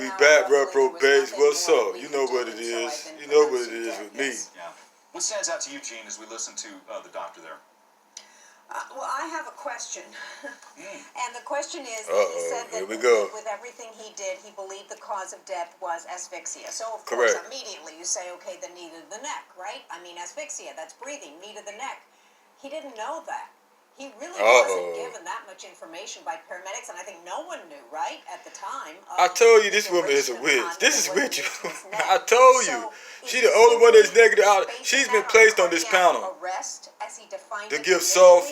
We out back, roughly, there reprobates. was What's nothing more up? we You could know do, what it and so I've is. been You know what it pronounced is dead, with me. yes. Yeah. What stands out to you, Gene, as we listen to the doctor there? Well, I have a question. And the question is, he said Here that we go. with everything he did, he believed the cause of death was asphyxia. So, of Correct. course, immediately you say, okay, the knee to the neck, right? I mean, asphyxia, that's breathing, knee to the neck. He didn't know that. He really wasn't given that much information by paramedics, and I think no one knew, right, at the time. I told you this woman is a witch. This is witch. I told you. She the only one that's negative out. She's been placed on this panel to give soft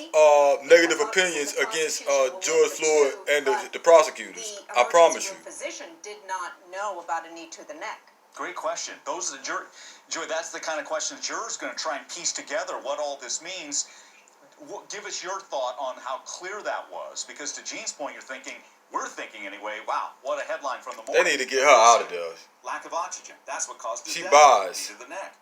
negative opinions against George Floyd and the prosecutors. I promise you. The physician did not know about a knee to the neck. Great question. Those are the Joey, that's the kind of question the juror's going to try and piece together what all this means. Give us your thought on how clear that was, because to Gene's point, we're thinking anyway, wow, what a headline from the morning. They need to get her out of there. Lack of oxygen. That's what caused his She death. buys. To the neck.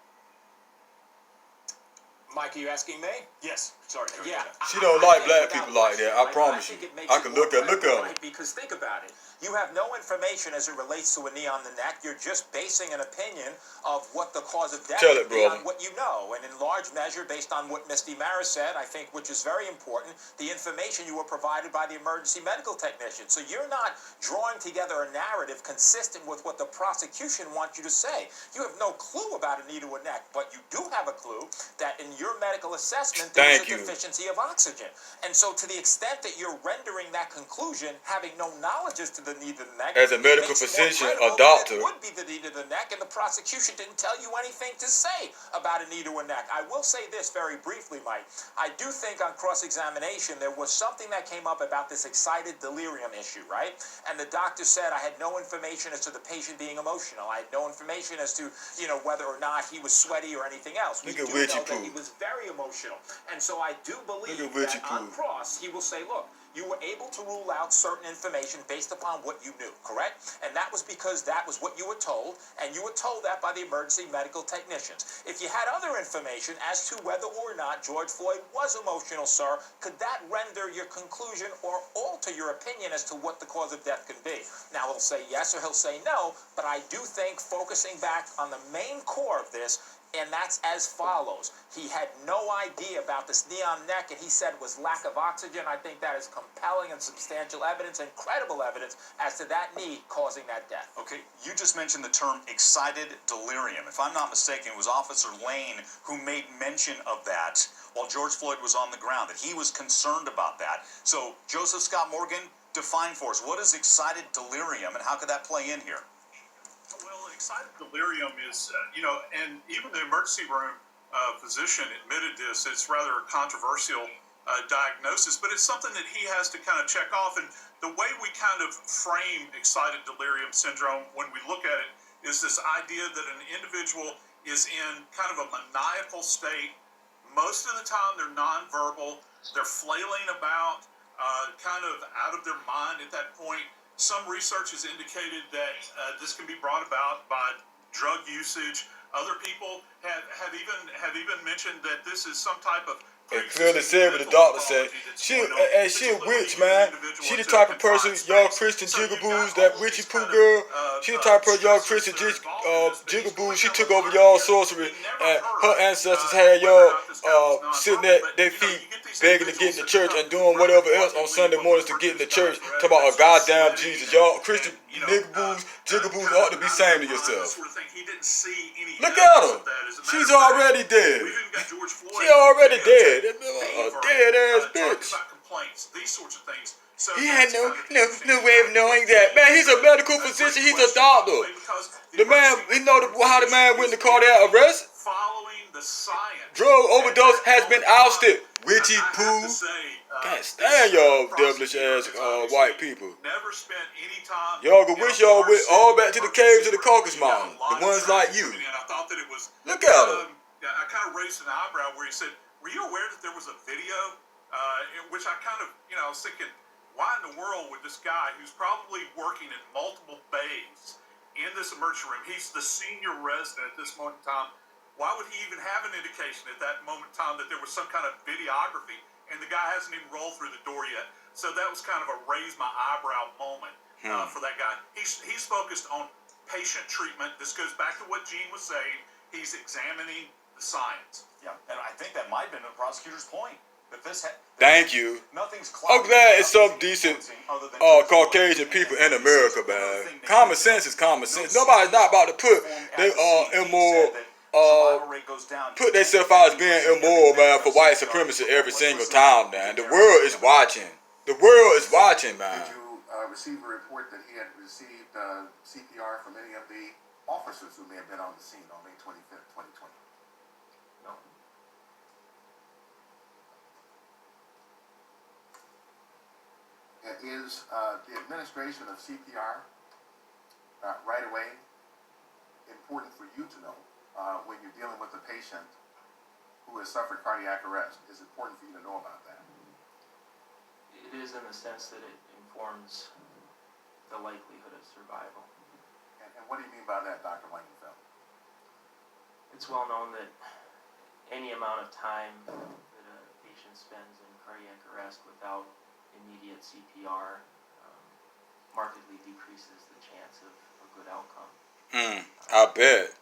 Mike, are you asking me? Yes. Sorry. Joey, Yeah. She don't like black people like that. I promise you. I can look at her. Right? Because think about it. You have no information as it relates to a knee on the neck. You're just basing an opinion of what the cause of death Tell it, would be brother. on what you know. And in large measure, based on what Misty Maris said, I think, which is very important, the information you were provided by the emergency medical technician. So you're not drawing together a narrative consistent with what the prosecution wants you to say. You have no clue about a knee to a neck, but you do have a clue that in your medical assessment, there's a deficiency of oxygen. And so to the extent that you're rendering that conclusion, having no knowledge as to the knee to the neck, as a medical physician, a doctor, it would be the knee to the neck, and the prosecution didn't tell you anything to say about a knee to a neck. I will say this very briefly, Mike. I do think on cross-examination there was something that came up about this excited delirium issue, right? And the doctor said, I had no information as to the patient being emotional. I had no information as to, whether or not he was sweaty or anything else. We do know that he was very emotional. And so I do believe that on cross, he will say, look, you were able to rule out certain information based upon what you knew, correct? And that was because that was what you were told, and you were told that by the emergency medical technicians. If you had other information as to whether or not George Floyd was emotional, sir, could that render your conclusion or alter your opinion as to what the cause of death could be? Now, he'll say yes or he'll say no, but I do think focusing back on the main core of this, and that's as follows. He had no idea about this knee on neck, and he said it was lack of oxygen. I think that is compelling and substantial evidence, and credible evidence as to that knee causing that death. Okay, you just mentioned the term excited delirium. If I'm not mistaken, it was Officer Lane who made mention of that while George Floyd was on the ground, that he was concerned about that. So, Joseph Scott Morgan, define for us, what is excited delirium, and how could that play in here? Well, excited delirium is, and even the emergency room physician admitted this. It's rather a controversial diagnosis, but it's something that he has to kind of check off. And the way we kind of frame excited delirium syndrome when we look at it is this idea that an individual is in kind of a maniacal state. Most of the time they're nonverbal. They're flailing about, kind of out of their mind at that point. Some research has indicated that this can be brought about by drug usage. Other people have even mentioned that this is some type of. It clearly said what the doctor said. She a witch, man. She the type of person, y'all Christian jigaboos, that witchy poo girl. She the type of person, y'all Christian jigaboos. She took over y'all sorcery, and her ancestors had y'all sitting at their feet, begging to get in the church and doing whatever else on Sunday mornings to get in the church. Talking about a goddamn Jesus. Y'all Christian niggaboos, jigaboos ought to be saying to yourself. Look at her. She's already dead. She already dead. A dead ass bitch. He had no way of knowing that. Man, he's a medical physician. He's a doctor. The man, he know how the man went to cardiac arrest. Drug overdose has been ousted. Witchy poo. Can't stand y'all devilish ass white people. Y'all go wish y'all went all back to the caves of the Caucasus Mountain. The ones like you. Look at her. I kind of raised an eyebrow where he said, were you aware that there was a video in which I kind of, I was thinking, why in the world would this guy who's probably working in multiple bays in this emergency room, he's the senior resident at this moment in time, why would he even have an indication at that moment in time that there was some kind of videography, and the guy hasn't even rolled through the door yet? So that was kind of a raise my eyebrow moment. for that guy. He's focused on patient treatment. This goes back to what Gene was saying. He's examining the science. Yeah, and I think that might have been the prosecutor's point. That this Thank you. nothing's I'm glad it's some decent Caucasian people in America, man. Common sense is common sense. Nobody's not about to put they immoral put themselves out as being immoral, man, for white supremacy every single time, man. The world is watching. The world is watching, man. Did you receive a report that he had received CPR from any of the officers who may have been on the scene on May 25th, 2020? No. Is the administration of CPR right away important for you to know when you're dealing with a patient who has suffered cardiac arrest? Is it important for you to know about that? It is in the sense that it informs the likelihood of survival. And what do you mean by that, Dr. Langenfeld? It's well known that any amount of time that a patient spends in cardiac arrest without immediate CPR markedly decreases the chance of a good outcome. I bet.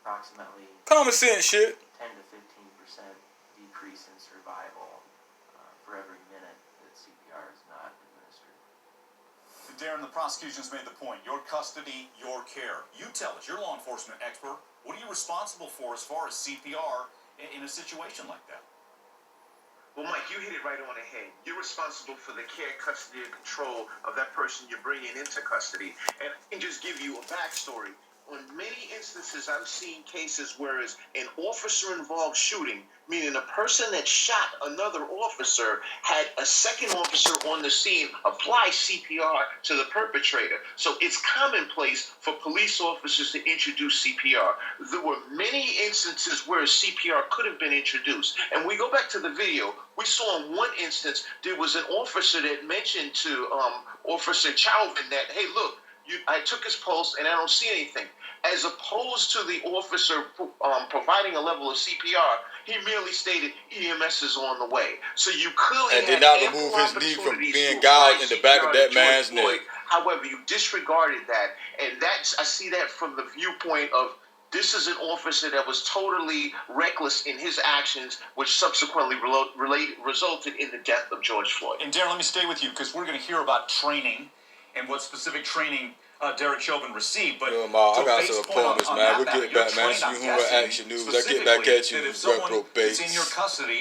Approximately Common sense shit. 10 to 15% decrease in survival for every minute that CPR is not administered. Darren, the prosecution's made the point. Your custody, your care. You tell us. You're a law enforcement expert. What are you responsible for as far as CPR in a situation like that? Well, Mike, you hit it right on the head. You're responsible for the care, custody, and control of that person you're bringing into custody. And I can just give you a backstory. On many instances, I've seen cases where it's an officer-involved shooting, meaning a person that shot another officer had a second officer on the scene apply CPR to the perpetrator. So it's commonplace for police officers to introduce CPR. There were many instances where CPR could have been introduced. And we go back to the video. We saw in one instance, there was an officer that mentioned to Officer Chauvin that, hey, look, I took his pulse and I don't see anything. As opposed to the officer providing a level of CPR, he merely stated EMS is on the way. So you clearly And did not remove his knee from being gouged in the back of that man's neck. However, you disregarded that, and I see that from the viewpoint of this is an officer that was totally reckless in his actions, which subsequently resulted in the death of George Floyd. And Darren, let me stay with you because we're going to hear about training and what specific training Derek Chauvin received. But Yo, Ma, I got based some point opponents, on man. that We'll matter, get you're back, man. trained, See I'm who will guessing, action news. I get back at you, that if someone reprobate. is in your custody